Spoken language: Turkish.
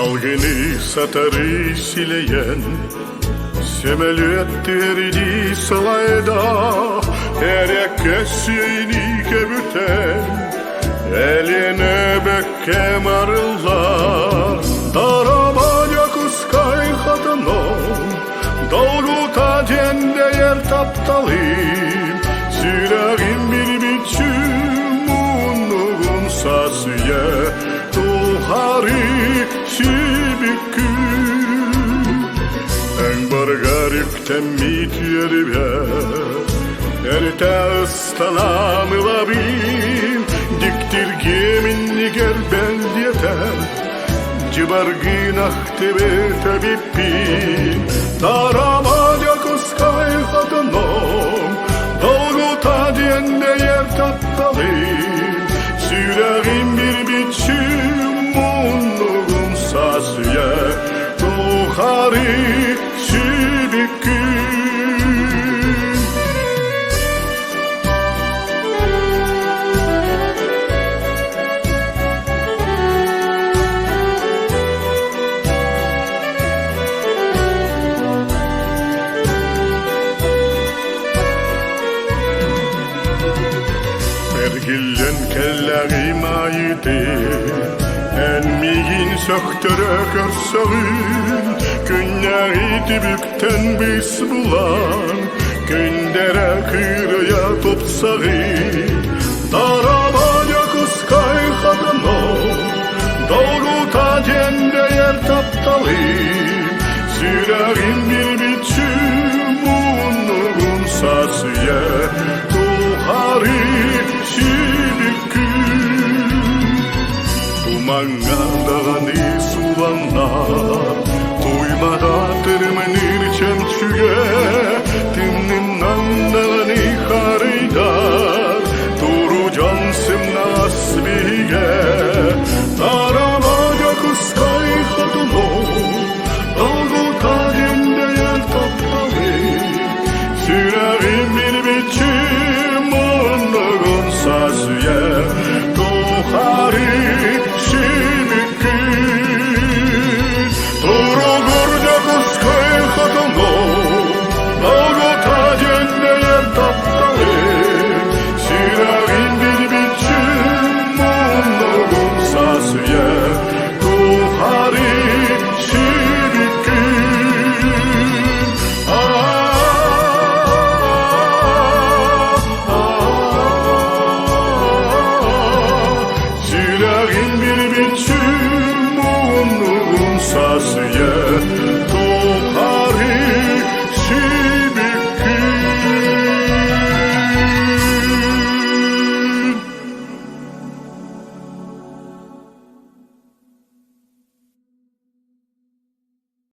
Dalgını satarı sileyen Semeliyetleri salayda Herkes yeni kebüten Eline bekke marıllar Daramaca kıskay kadınım Dalguta cende yer taptalıyım Sürerim bir biçim Unluğun sazıya Tuğharı şibikü En bargarık temmit yeri ver Erte ıstalanıla bin Diktir geminli gel ben yeter Cibargın ahtebe tabipin Daramaca kıskay kadınım Dalguta diyende yer taptalıyım Sürerim bir biçim Unluğun sazıya Tuğharı şibikün Ergillen kelleğim ayıdı Enmiğin söktürü görsağın Günleri dibükten biz bulan Gündere kıyıya topsağın